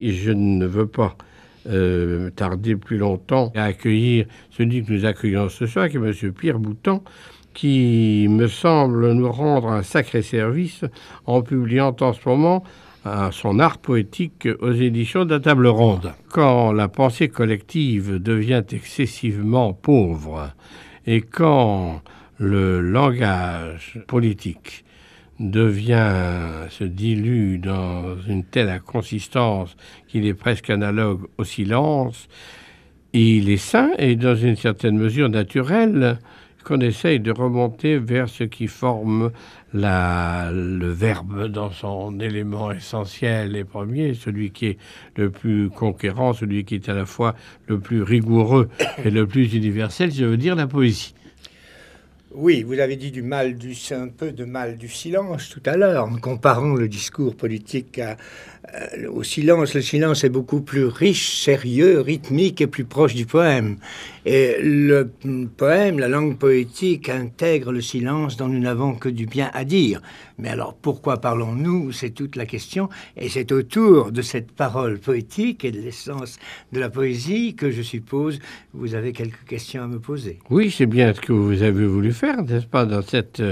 Et je ne veux pas tarder plus longtemps à accueillir celui que nous accueillons ce soir, qui est M. Pierre Boutan, qui me semble nous rendre un sacré service en publiant en ce moment son art poétique aux éditions de la Table Ronde. Quand la pensée collective devient excessivement pauvre et quand le langage politique se dilue dans une telle inconsistance qu'il est presque analogue au silence, il est sain et dans une certaine mesure naturel qu'on essaye de remonter vers ce qui forme le verbe dans son élément essentiel et premier, celui qui est le plus conquérant, celui qui est à la fois le plus rigoureux et le plus universel, je veux dire la poésie. Oui, vous avez dit un peu de mal du silence tout à l'heure, en comparant le discours politique au silence. Le silence est beaucoup plus riche, sérieux, rythmique et plus proche du poème. Et le poème, la langue poétique, intègre le silence dont nous n'avons que du bien à dire. Mais alors, pourquoi parlons-nous? C'est toute la question. Et c'est autour de cette parole poétique et de l'essence de la poésie que, je suppose, vous avez quelques questions à me poser. Oui, c'est bien ce que vous avez voulu faire, n'est-ce pas, dans cette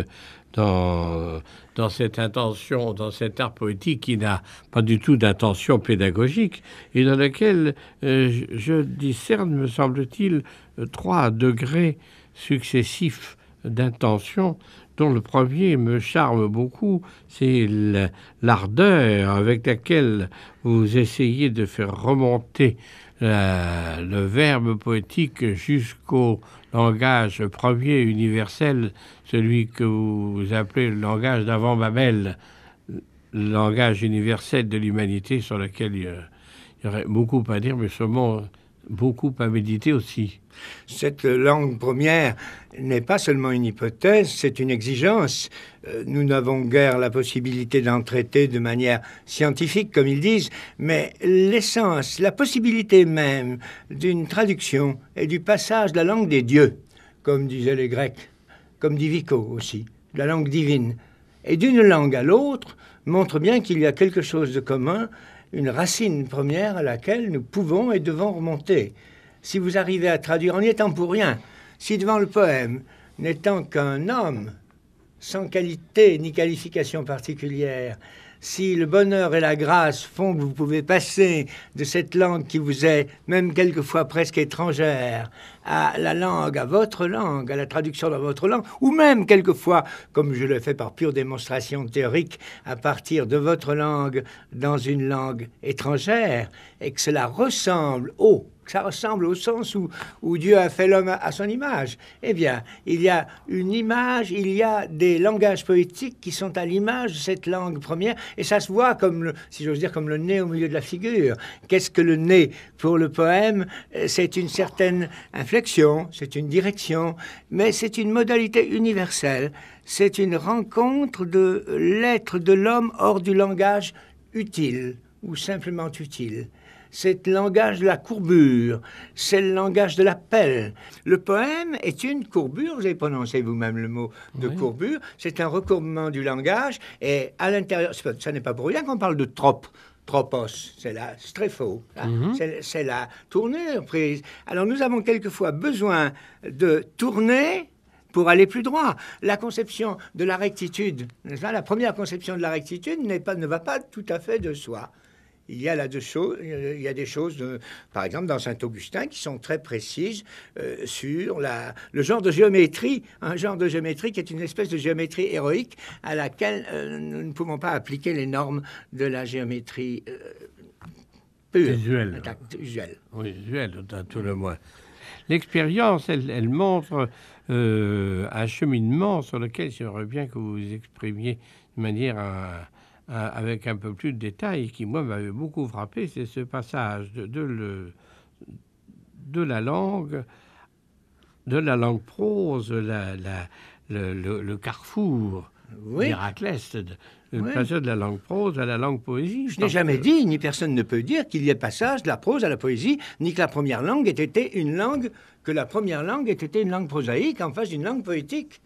intention, dans cet art poétique qui n'a pas du tout d'intention pédagogique et dans laquelle je discerne, me semble-t-il, 3 degrés successifs d'intention, dont le premier me charme beaucoup, c'est l'ardeur avec laquelle vous essayez de faire remonter le verbe poétique jusqu'au langage premier universel, celui que vous appelez le langage d'avant Babel, le langage universel de l'humanité sur lequel il y aurait beaucoup à dire, mais sûrement beaucoup à méditer aussi. Cette langue première n'est pas seulement une hypothèse, c'est une exigence. Nous n'avons guère la possibilité d'en traiter de manière scientifique, comme ils disent, mais l'essence, la possibilité même d'une traduction et du passage de la langue des dieux, comme disaient les Grecs, comme dit Vico aussi, de la langue divine, et d'une langue à l'autre, montre bien qu'il y a quelque chose de commun, une racine première à laquelle nous pouvons et devons remonter. Si vous arrivez à traduire en n'y étant pour rien, si devant le poème, n'étant qu'un homme, sans qualité ni qualification particulière, si le bonheur et la grâce font que vous pouvez passer de cette langue qui vous est même quelquefois presque étrangère à la langue, à votre langue, à la traduction dans votre langue, ou même quelquefois, comme je le fais par pure démonstration théorique, à partir de votre langue dans une langue étrangère, et que cela ressemble ça ressemble au sens où Dieu a fait l'homme à son image. Eh bien, il y a une image, il y a des langages poétiques qui sont à l'image de cette langue première, et ça se voit comme, si j'ose dire, comme le nez au milieu de la figure. Qu'est-ce que le nez pour le poème? C'est une certaine inflexion, c'est une direction, mais c'est une modalité universelle. C'est une rencontre de l'être de l'homme hors du langage utile, ou simplement utile. C'est le langage de la courbure, c'est le langage de l'appel. Le poème est une courbure, vous avez prononcé vous-même le mot de courbure, c'est un recourbement du langage, et à l'intérieur, ça n'est pas pour rien qu'on parle de tropos, c'est la strépho, c'est la tournure prise. Alors nous avons quelquefois besoin de tourner pour aller plus droit. La conception de la rectitude, n'est-ce pas? La première conception de la rectitude ne va pas tout à fait de soi. Il y a des choses, par exemple, dans Saint-Augustin, qui sont très précises sur le genre de géométrie, un genre de géométrie qui est une espèce de géométrie héroïque à laquelle nous ne pouvons pas appliquer les normes de la géométrie pure. Visuelle. Oui, visuelle, à tout le moins. L'expérience, elle montre un cheminement sur lequel j'aimerais bien que vous vous exprimiez de manière avec un peu plus de détails, qui, moi, m'avait beaucoup frappé, c'est ce passage de la langue prose, le carrefour d'Héraclès, le passage de la langue prose à la langue poésie. Je n'ai jamais dit, ni personne ne peut dire qu'il y ait passage de la prose à la poésie, ni que la première langue ait été une langue prosaïque en face d'une langue poétique.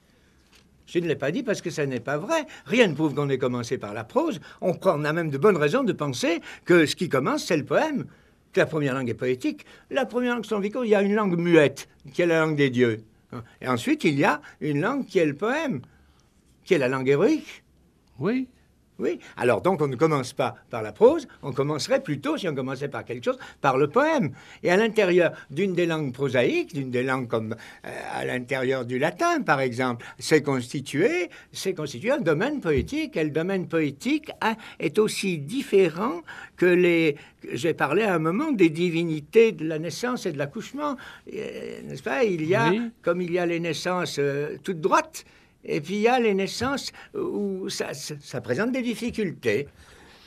Je ne l'ai pas dit parce que ça n'est pas vrai. Rien ne prouve qu'on ait commencé par la prose. On a même de bonnes raisons de penser que ce qui commence, c'est le poème. Que la première langue est poétique. La première langue, selon Vico, il y a une langue muette, qui est la langue des dieux. Et ensuite, il y a une langue qui est le poème, qui est la langue héroïque. Oui. Oui. Alors donc, on ne commence pas par la prose, on commencerait plutôt, si on commençait par quelque chose, par le poème. Et à l'intérieur d'une des langues prosaïques, d'une des langues comme à l'intérieur du latin, par exemple, c'est constitué un domaine poétique. Et le domaine poétique est aussi différent que les... J'ai parlé à un moment des divinités de la naissance et de l'accouchement. N'est-ce pas? Il y a, comme il y a les naissances toutes droites, et puis il y a les naissances où ça présente des difficultés.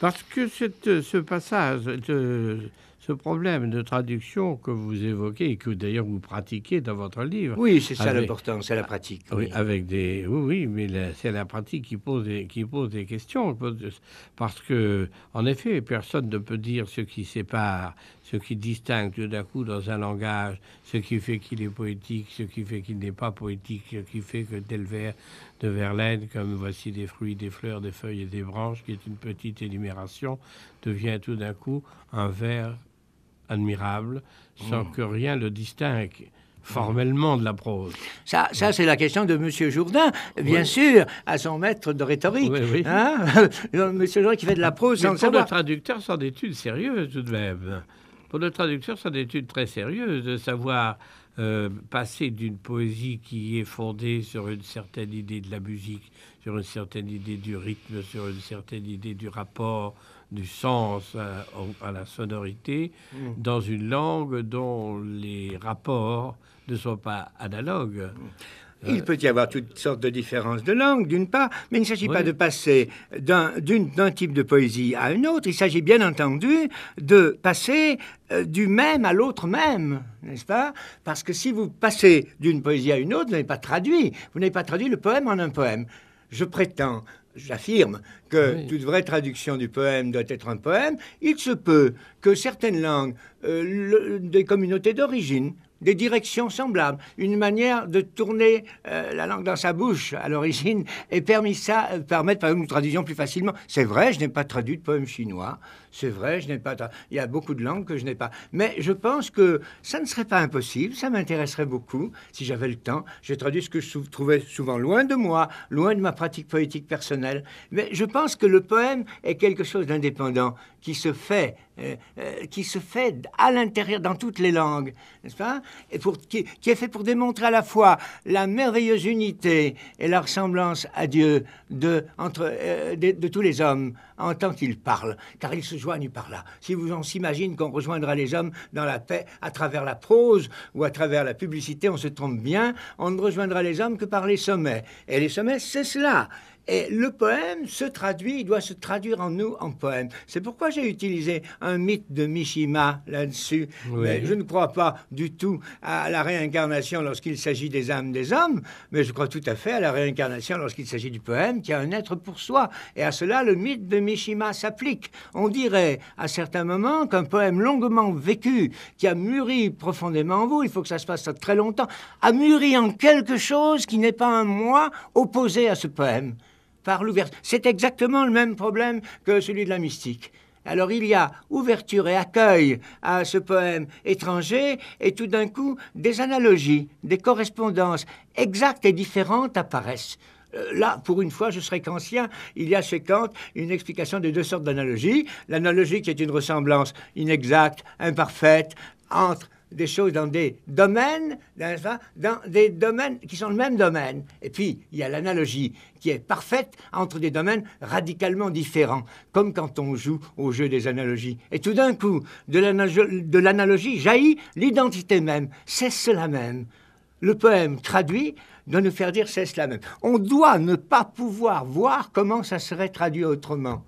Parce que ce passage, ce problème de traduction que vous évoquez et que d'ailleurs vous pratiquez dans votre livre... Oui, c'est ça l'important, c'est la pratique. Oui, avec des... Oui, mais c'est la pratique qui pose des questions. Parce que, en effet, personne ne peut dire ce qui sépare, ce qui distingue tout d'un coup dans un langage, ce qui fait qu'il est poétique, ce qui fait qu'il n'est pas poétique, ce qui fait que tel vers de Verlaine, comme voici des fruits, des fleurs, des feuilles et des branches, qui est une petite énumération, devient tout d'un coup un vers admirable, sans que rien le distingue formellement de la prose. Ça c'est la question de M. Jourdain, bien sûr, à son maître de rhétorique. Oui. Hein? M. Jourdain qui fait de la prose sans le savoir. Pour le traducteur, c'est une étude sérieuse tout de même. Pour le traducteur, c'est une étude très sérieuse de savoir passer d'une poésie qui est fondée sur une certaine idée de la musique, sur une certaine idée du rythme, sur une certaine idée du rapport, du sens à la sonorité, dans une langue dont les rapports ne sont pas analogues. Il peut y avoir toutes sortes de différences de langue, d'une part, mais il ne s'agit pas de passer d'un type de poésie à un autre. Il s'agit bien entendu de passer du même à l'autre même, n'est-ce pas? Parce que si vous passez d'une poésie à une autre, vous n'avez pas traduit. Vous n'avez pas traduit le poème en un poème. J'affirme que toute vraie traduction du poème doit être un poème. Il se peut que certaines langues, des communautés d'origine, des directions semblables, une manière de tourner la langue dans sa bouche à l'origine et permettre par exemple une traduction plus facilement. C'est vrai, je n'ai pas traduit de poème chinois. C'est vrai, il y a beaucoup de langues que je n'ai pas. Mais je pense que ça ne serait pas impossible, ça m'intéresserait beaucoup si j'avais le temps. J'ai traduit ce que je trouvais souvent loin de moi, loin de ma pratique poétique personnelle. Mais je pense que le poème est quelque chose d'indépendant qui se fait à l'intérieur, dans toutes les langues, n'est-ce pas? Et qui est fait pour démontrer à la fois la merveilleuse unité et la ressemblance à Dieu de tous les hommes en tant qu'ils parlent, car ils se joignent par là. Si on s'imagine qu'on rejoindra les hommes dans la paix à travers la prose ou à travers la publicité, on se trompe bien, on ne rejoindra les hommes que par les sommets. Et les sommets, c'est cela. Et le poème il doit se traduire en nous en poème. C'est pourquoi j'ai utilisé un mythe de Mishima là-dessus. Mais je ne crois pas du tout à la réincarnation lorsqu'il s'agit des âmes des hommes, mais je crois tout à fait à la réincarnation lorsqu'il s'agit du poème qui a un être pour soi. Et à cela, le mythe de Mishima s'applique. On dirait à certains moments qu'un poème longuement vécu, qui a mûri profondément en vous, il faut que ça se passe très longtemps, a mûri en quelque chose qui n'est pas un moi opposé à ce poème. Par l'ouverture. C'est exactement le même problème que celui de la mystique. Alors il y a ouverture et accueil à ce poème étranger et tout d'un coup des analogies, des correspondances exactes et différentes apparaissent. Là, pour une fois, je serais kantien. Il y a chez Kant une explication de deux sortes d'analogies. L'analogie qui est une ressemblance inexacte, imparfaite, entre des choses dans des domaines, dans des domaines qui sont le même domaine. Et puis, il y a l'analogie qui est parfaite entre des domaines radicalement différents, comme quand on joue au jeu des analogies. Et tout d'un coup, de l'analogie jaillit l'identité même. C'est cela même. Le poème traduit doit nous faire dire c'est cela même. On doit ne pas pouvoir voir comment ça serait traduit autrement.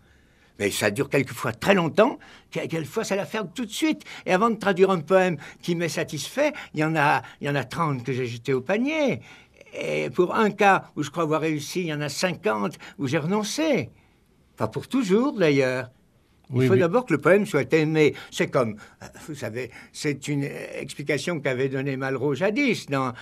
Mais ça dure quelquefois très longtemps, quelquefois ça la fait tout de suite. Et avant de traduire un poème qui m'est satisfait, il y en a 30 que j'ai jetés au panier. Et pour un cas où je crois avoir réussi, il y en a 50 où j'ai renoncé. Pas pour toujours d'ailleurs. Il faut d'abord que le poème soit aimé. C'est comme, vous savez, c'est une explication qu'avait donnée Malraux jadis dans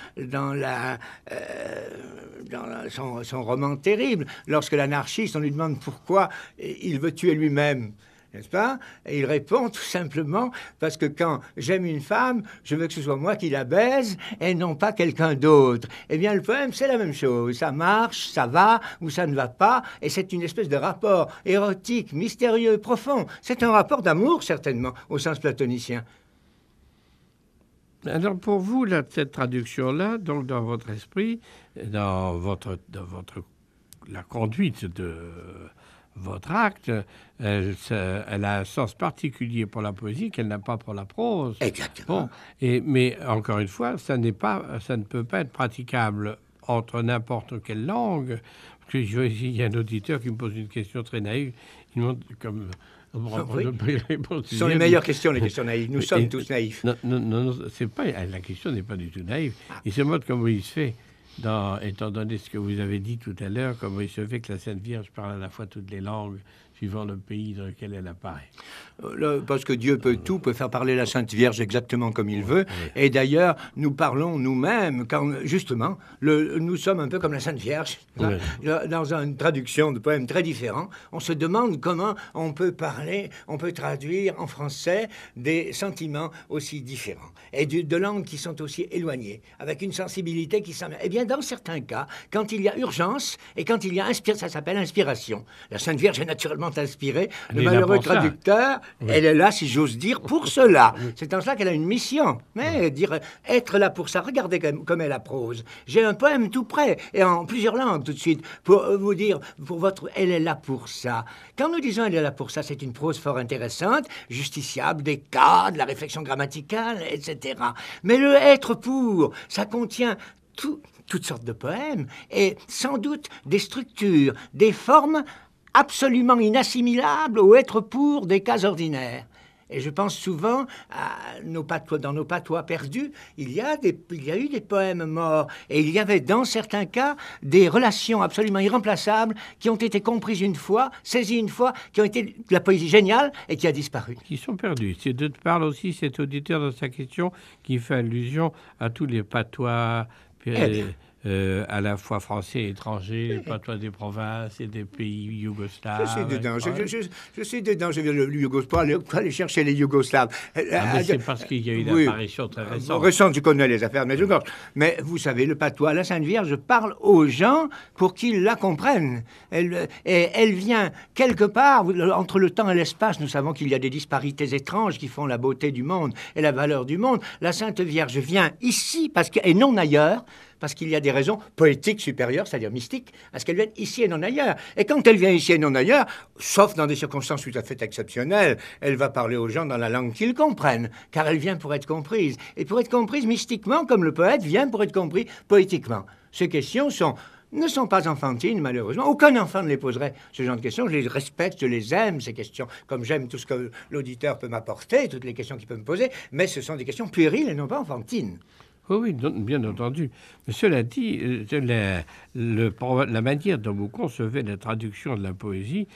son roman terrible. Lorsque l'anarchiste, on lui demande pourquoi il veut tuer lui-même. N'est-ce pas? Et il répond tout simplement parce que quand j'aime une femme, je veux que ce soit moi qui la baise et non pas quelqu'un d'autre. Eh bien, le poème, c'est la même chose. Ça marche, ça va ou ça ne va pas. Et c'est une espèce de rapport érotique, mystérieux, profond. C'est un rapport d'amour, certainement, au sens platonicien. Alors, pour vous, cette traduction-là, donc dans votre esprit, dans la conduite de votre acte, elle a un sens particulier pour la poésie qu'elle n'a pas pour la prose. Exactement. Bon, mais encore une fois, ça ne peut pas être praticable entre n'importe quelle langue. Parce que il y a un auditeur qui me pose une question très naïve. Il demande comme... Oui. Ce sont les meilleures questions, les questions naïves. Nous sommes tous naïfs. Non, c'est pas, la question n'est pas du tout naïve. Il se demande comment il se fait. Étant donné ce que vous avez dit tout à l'heure, comment il se fait que la Sainte Vierge parle à la fois toutes les langues, suivant le pays dans lequel elle apparaît. Parce que Dieu peut tout, peut faire parler la Sainte Vierge exactement comme il veut. Oui. Et d'ailleurs, nous parlons nous-mêmes, quand justement, nous sommes un peu comme la Sainte Vierge. Oui. Dans une traduction de poèmes très différents, on se demande comment on peut traduire en français des sentiments aussi différents et de langues qui sont aussi éloignées, avec une sensibilité qui semble... Eh bien, dans certains cas, quand il y a urgence et quand il y a inspiration, ça s'appelle inspiration. La Sainte Vierge est naturellement inspirée. Le malheureux traducteur, oui. Elle est là, si j'ose dire, pour cela. C'est en cela qu'elle a une mission. Mais dire être là pour ça, regardez comme elle a prose. J'ai un poème tout prêt, et en plusieurs langues tout de suite, pour vous dire, elle est là pour ça. Quand nous disons elle est là pour ça, c'est une prose fort intéressante, justiciable, des cas, de la réflexion grammaticale, etc. Mais le être pour, ça contient toutes sortes de poèmes, et sans doute des structures, des formes absolument inassimilables au être pour des cas ordinaires. Et je pense souvent à dans nos patois perdus, il y a eu des poèmes morts, et il y avait dans certains cas des relations absolument irremplaçables qui ont été comprises une fois, saisies une fois, qui ont été de la poésie géniale et qui a disparu. Qui sont perdus. C'est de parle aussi cet auditeur dans sa question qui fait allusion à tous les patois à la fois français et étrangers, les patois des provinces et des pays yougoslaves. Je suis dedans, je viens le Yougoslave, pas aller chercher les Yougoslaves. Mais c'est parce qu'il y a eu une apparition très récente. Récente, je connais les affaires, mais vous savez, le patois, la Sainte Vierge parle aux gens pour qu'ils la comprennent. Elle vient quelque part, entre le temps et l'espace, nous savons qu'il y a des disparités étranges qui font la beauté du monde et la valeur du monde. La Sainte Vierge vient ici, et non ailleurs, parce qu'il y a des raisons poétiques supérieures, c'est-à-dire mystiques, à ce qu'elle vienne ici et non ailleurs. Et quand elle vient ici et non ailleurs, sauf dans des circonstances tout à fait exceptionnelles, elle va parler aux gens dans la langue qu'ils comprennent, car elle vient pour être comprise. Et pour être comprise mystiquement, comme le poète vient pour être compris poétiquement. Ces questions ne sont pas enfantines, malheureusement. Aucun enfant ne les poserait, ce genre de questions. Je les respecte, je les aime, ces questions, comme j'aime tout ce que l'auditeur peut m'apporter, toutes les questions qu'il peut me poser, mais ce sont des questions puériles et non pas enfantines. Oui, bien entendu. Mais cela dit, la manière dont vous concevez la traduction de la poésie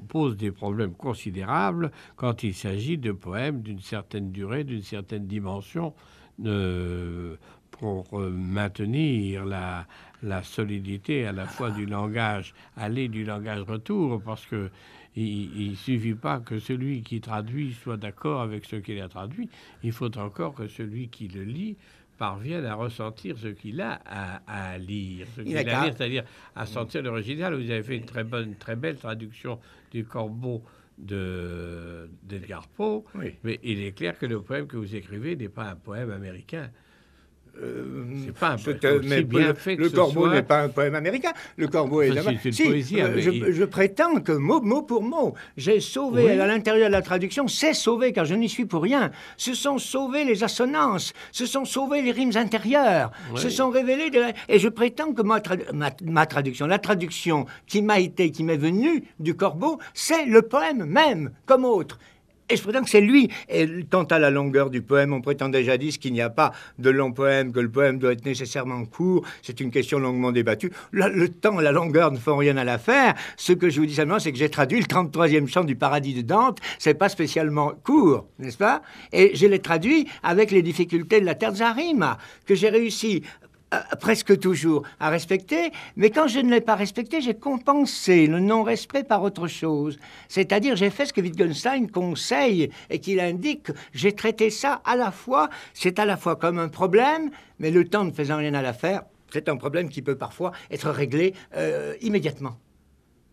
pose des problèmes considérables quand il s'agit de poèmes d'une certaine durée, d'une certaine dimension, pour maintenir la solidité à la fois du langage aller du langage retour, parce que il suffit pas que celui qui traduit soit d'accord avec ce qu'il a traduit, il faut encore que celui qui le lit parviennent à ressentir ce qu'il a à lire, c'est-à-dire à sentir l'original. Vous avez fait une très belle traduction du Corbeau d'Edgar Poe, oui. Mais il est clair que le poème que vous écrivez n'est pas un poème américain. C'est pas un poème aussi bien fait que le Corbeau n'est pas un poème américain. Le Corbeau est une poésie. Je prétends que mot pour mot, j'ai sauvé, oui. À l'intérieur de la traduction, c'est sauvé, car je n'y suis pour rien. Ce sont sauvées les assonances, ce sont sauvées les rimes intérieures, oui. Se sont révélées... Et je prétends que ma traduction, la traduction qui m'est venue du Corbeau, c'est le poème même, comme autre. Et je prétends que c'est lui. Et quant à la longueur du poème, on prétendait jadis qu'il n'y a pas de long poème, que le poème doit être nécessairement court. C'est une question longuement débattue. Le temps, la longueur ne font rien à l'affaire. Ce que je vous dis seulement, c'est que j'ai traduit le 33e chant du Paradis de Dante. C'est pas spécialement court, n'est-ce pas? Et je l'ai traduit avec les difficultés de la terza rima, que j'ai réussi presque toujours à respecter, mais quand je ne l'ai pas respecté, j'ai compensé le non-respect par autre chose. C'est-à-dire, j'ai fait ce que Wittgenstein conseille et qu'il indique. J'ai traité ça à la fois, c'est à la fois comme un problème, mais le temps ne faisant rien à l'affaire, c'est un problème qui peut parfois être réglé immédiatement.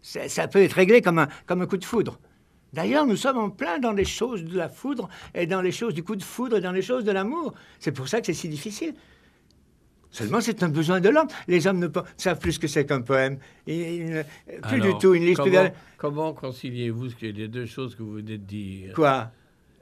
Ça peut être réglé comme un coup de foudre. D'ailleurs, nous sommes en plein dans les choses de la foudre et dans les choses du coup de foudre et dans les choses de l'amour. C'est pour ça que c'est si difficile. Seulement, c'est un besoin de l'homme. Les hommes ne savent plus ce que c'est qu'un poème. Plus du tout. Une liste comment conciliez-vous les deux choses que vous venez de dire? Quoi?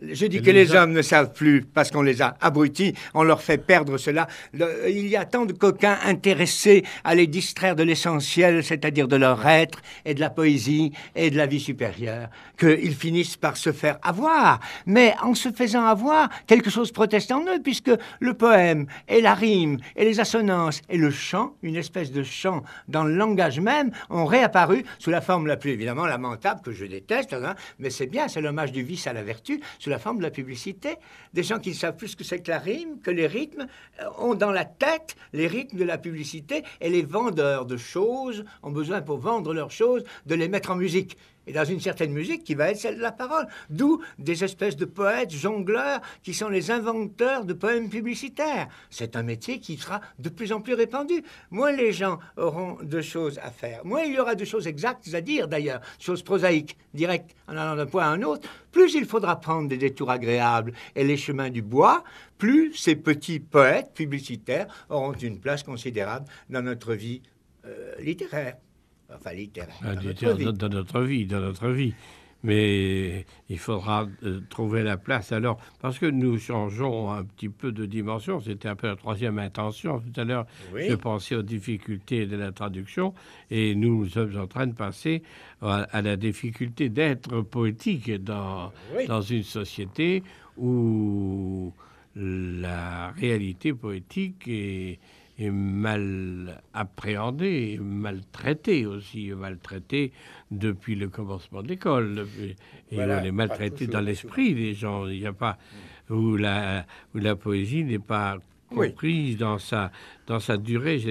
Je dis que les hommes ne savent plus parce qu'on les a abrutis, on leur fait perdre cela. Il y a tant de coquins intéressés à les distraire de l'essentiel, c'est-à-dire de leur être et de la poésie et de la vie supérieure, qu'ils finissent par se faire avoir. Mais en se faisant avoir, quelque chose proteste en eux, puisque le poème et la rime et les assonances et le chant, une espèce de chant dans le langage même, ont réapparu sous la forme la plus évidemment lamentable, que je déteste, hein, mais c'est bien, c'est l'hommage du vice à la vertu, sous la forme de la publicité. Des gens qui ne savent plus ce que c'est que la rime, que les rythmes, ont dans la tête les rythmes de la publicité, et les vendeurs de choses ont besoin, pour vendre leurs choses, de les mettre en musique. Et dans une certaine musique qui va être celle de la parole. D'où des espèces de poètes jongleurs qui sont les inventeurs de poèmes publicitaires. C'est un métier qui sera de plus en plus répandu. Moins les gens auront de choses à faire, moins il y aura de choses exactes à dire d'ailleurs, choses prosaïques, directes, en allant d'un point à un autre, plus il faudra prendre des détours agréables et les chemins du bois, plus ces petits poètes publicitaires auront une place considérable dans notre vie littéraire. Enfin, littéraire. Dans notre vie. Mais il faudra trouver la place alors, parce que nous changeons un petit peu de dimension. C'était un peu la troisième intention. Tout à l'heure, oui. Je pensais aux difficultés de la traduction, et nous sommes en train de passer à la difficulté d'être poétique dans une société où la réalité poétique est mal appréhendé, maltraité aussi, maltraité depuis le commencement de l'école. Et voilà, on est maltraité dans l'esprit des gens. Il n'y a pas où la poésie n'est pas comprise dans sa durée.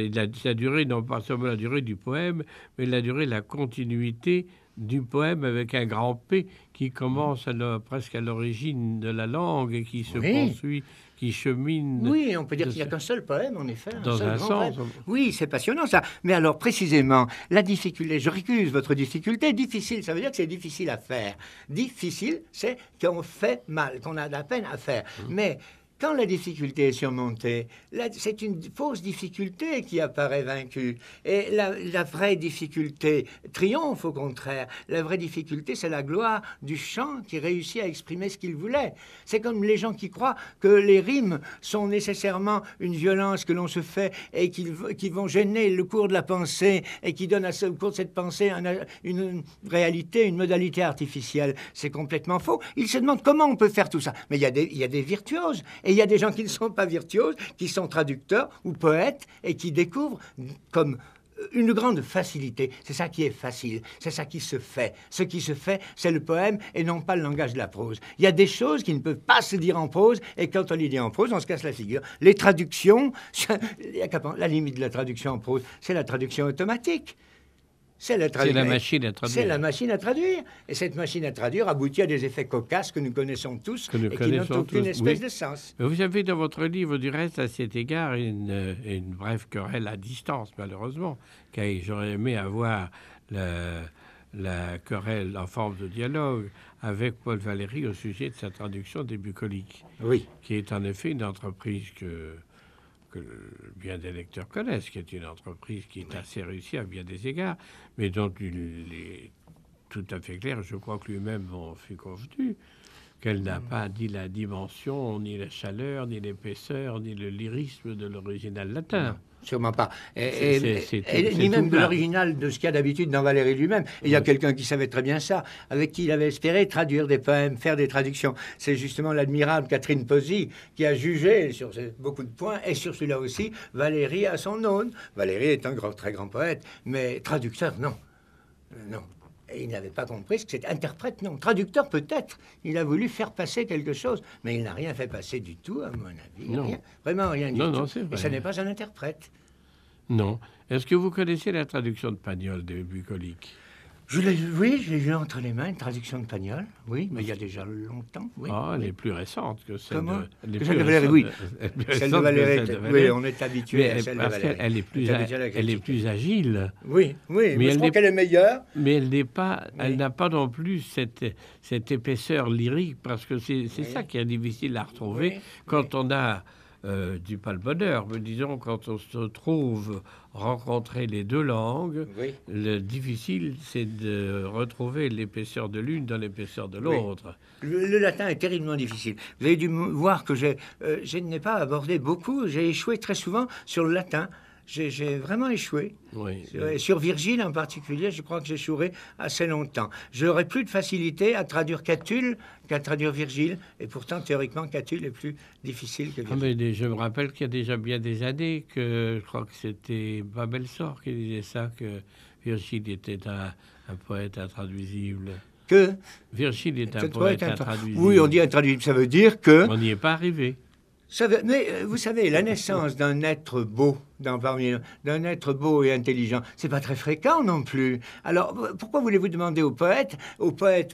Sa durée, non pas seulement la durée du poème, mais la durée, la continuité du poème avec un grand P qui commence presque à l'origine de la langue et qui se poursuit, qui chemine. Oui, on peut dire qu'il n'y a qu'un seul poème, en effet. Dans un sens. Oui, c'est passionnant, ça. Mais alors, précisément, la difficulté, je récuse votre difficulté. Difficile, ça veut dire que c'est difficile à faire. Difficile, c'est qu'on fait mal, qu'on a de la peine à faire. Mais quand la difficulté est surmontée, c'est une fausse difficulté qui apparaît vaincue. Et la vraie difficulté triomphe, au contraire. La vraie difficulté, c'est la gloire du chant qui réussit à exprimer ce qu'il voulait. C'est comme les gens qui croient que les rimes sont nécessairement une violence que l'on se fait et qui vont gêner le cours de la pensée et qui donnent au cours de cette pensée une réalité, une modalité artificielle. C'est complètement faux. Ils se demandent comment on peut faire tout ça. Mais il y a des virtuoses. Et il y a des gens qui ne sont pas virtuoses, qui sont traducteurs ou poètes et qui découvrent comme une grande facilité. C'est ça qui est facile, c'est ça qui se fait. Ce qui se fait, c'est le poème et non pas le langage de la prose. Il y a des choses qui ne peuvent pas se dire en prose et quand on les dit en prose, on se casse la figure. Les traductions, la limite de la traduction en prose, c'est la traduction automatique. C'est la machine à traduire. C'est la machine à traduire. Et cette machine à traduire aboutit à des effets cocasses que nous connaissons tous et qui n'ont aucune espèce de sens. Vous avez dans votre livre, du reste, à cet égard, une brève querelle à distance, malheureusement, car j'aurais aimé avoir la querelle en forme de dialogue avec Paul Valéry au sujet de sa traduction des Bucoliques, qui est en effet une entreprise que bien des lecteurs connaissent, qui est une entreprise qui est assez réussie à bien des égards, mais dont il est tout à fait clair, je crois que lui-même en fut convenu, qu'elle n'a pas ni la dimension, ni la chaleur, ni l'épaisseur, ni le lyrisme de l'original latin. Non, sûrement pas. Ni même de l'original de ce qu'il y a d'habitude dans Valéry lui-même. Et il y a quelqu'un qui savait très bien ça, avec qui il avait espéré traduire des poèmes, faire des traductions. C'est justement l'admirable Catherine Posy qui a jugé sur beaucoup de points, et sur celui-là aussi, Valéry à son aune. Valéry est un très grand poète, mais traducteur, non. Non. Et il n'avait pas compris ce que c'était. Interprète, non. Traducteur, peut-être. Il a voulu faire passer quelque chose, mais il n'a rien fait passer du tout, à mon avis. Non. Rien. Vraiment rien du tout. Non, c'est vrai. Et ce n'est pas un interprète. Non. Est-ce que vous connaissez la traduction de Pagnol de Bucolique? Oui, j'ai eu entre les mains une traduction de Pagnol, oui, mais il y a déjà longtemps. Oui, elle est plus récente que celle de... Celle de Valéry, oui. Celle de Valéry, oui, on est habitué à celle de Valéry. Elle est plus agile. Oui, mais je crois qu'elle est meilleure. Mais elle n'a pas non plus cette épaisseur lyrique, parce que c'est ça qui est difficile à retrouver quand on a... du pas le bonheur, mais disons quand on se trouve rencontrer les deux langues, le difficile c'est de retrouver l'épaisseur de l'une dans l'épaisseur de l'autre. Le latin est terriblement difficile. Vous avez dû voir que je n'ai pas abordé beaucoup, j'ai échoué très souvent sur le latin. J'ai vraiment échoué. Sur Virgile en particulier, je crois que j'échouerai assez longtemps. J'aurais plus de facilité à traduire Catulle qu'à traduire Virgile. Et pourtant, théoriquement, Catulle est plus difficile que Virgile. Mais je me rappelle qu'il y a déjà bien des années que je crois que c'était Babelsort qui disait ça, que Virgile était un poète intraduisible. Que Virgile est un poète intraduisible. Oui, on dit intraduisible. Ça veut dire que... On n'y est pas arrivé. Mais vous savez, la naissance d'un être beau, d'un être beau et intelligent, c'est pas très fréquent non plus. Alors, pourquoi voulez-vous demander aux poètes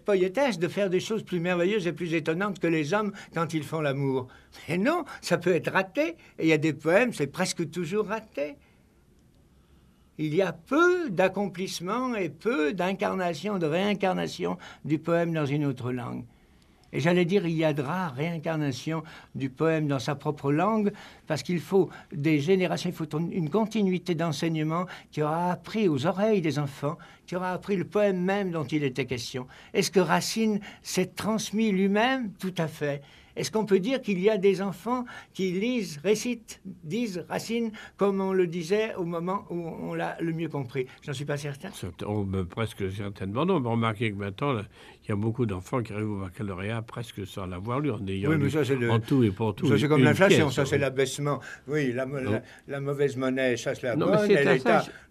poétesses, de faire des choses plus merveilleuses et plus étonnantes que les hommes quand ils font l'amour? Mais non, ça peut être raté. Et il y a des poèmes, c'est presque toujours raté. Il y a peu d'accomplissement et peu d'incarnation, de réincarnation du poème dans une autre langue. Et j'allais dire, il y a de rares réincarnations du poème dans sa propre langue, parce qu'il faut des générations, il faut une continuité d'enseignement qui aura appris aux oreilles des enfants, qui aura appris le poème même dont il était question. Est-ce que Racine s'est transmis lui-même? Tout à fait. Est-ce qu'on peut dire qu'il y a des enfants qui disent Racine comme on le disait au moment où on l'a le mieux compris? Je n'en suis pas certain. Presque certainement non. Mais remarquez que maintenant, il y a beaucoup d'enfants qui arrivent au baccalauréat presque sans l'avoir lu, en ayant lu en tout et pour tout. Ça, c'est comme l'inflation, ça, c'est l'abaissement. Oui, la mauvaise monnaie chasse la bonne.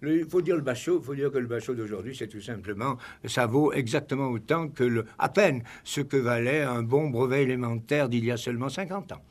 Il faut dire que le bachot d'aujourd'hui, c'est tout simplement, ça vaut exactement autant que à peine ce que valait un bon brevet élémentaire d'il y a seulement 50 ans.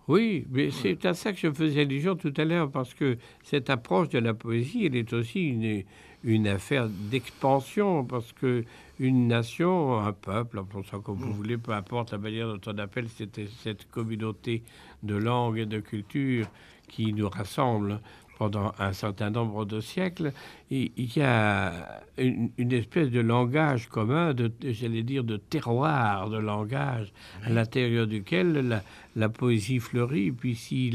Oui, mais c'est à ça que je faisais allusion tout à l'heure, parce que cette approche de la poésie, elle est aussi une affaire d'expansion, parce que une nation, un peuple, appelons ça comme vous voulez, peu importe la manière dont on appelle cette communauté de langues et de cultures qui nous rassemble pendant un certain nombre de siècles, il y a une espèce de langage commun, j'allais dire de terroir de langage, à l'intérieur duquel la poésie fleurit. Puis si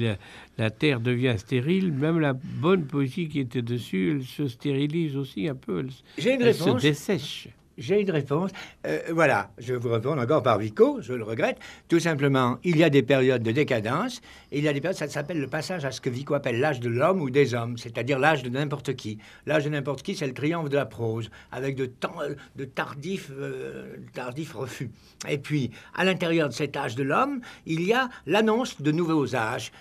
la terre devient stérile, même la bonne poésie qui était dessus, elle se stérilise aussi un peu, elle se dessèche. J'ai une réponse. Voilà, je vous réponds encore par Vico, je le regrette. Tout simplement, il y a des périodes de décadence, et il y a des périodes, ça s'appelle le passage à ce que Vico appelle l'âge de l'homme ou des hommes, c'est-à-dire l'âge de n'importe qui. L'âge de n'importe qui, c'est le triomphe de la prose, avec de tardifs refus. Et puis, à l'intérieur de cet âge de l'homme, il y a l'annonce de nouveaux âges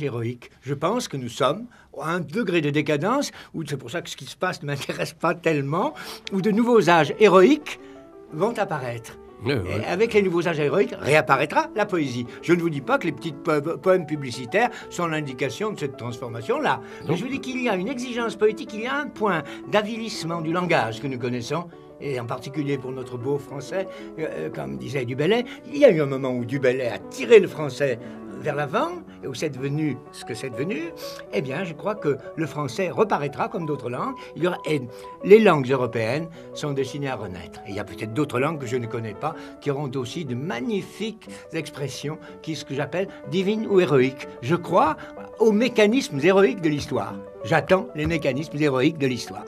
héroïques. Je pense que nous sommes à un degré de décadence, où c'est pour ça que ce qui se passe ne m'intéresse pas tellement, où de nouveaux âges héroïques vont apparaître. Et avec les nouveaux âges héroïques, réapparaîtra la poésie. Je ne vous dis pas que les petits poèmes publicitaires sont l'indication de cette transformation-là. Mais je vous dis qu'il y a une exigence poétique, il y a un point d'avilissement du langage que nous connaissons, et en particulier pour notre beau français, comme disait Du Bellay. Il y a eu un moment où Du Bellay a tiré le français vers l'avant, et où c'est devenu ce que c'est devenu. Eh bien, je crois que le français reparaîtra comme d'autres langues. Et les langues européennes sont destinées à renaître. Et il y a peut-être d'autres langues que je ne connais pas qui auront aussi de magnifiques expressions, ce que j'appelle divines ou héroïques. Je crois aux mécanismes héroïques de l'histoire. J'attends les mécanismes héroïques de l'histoire.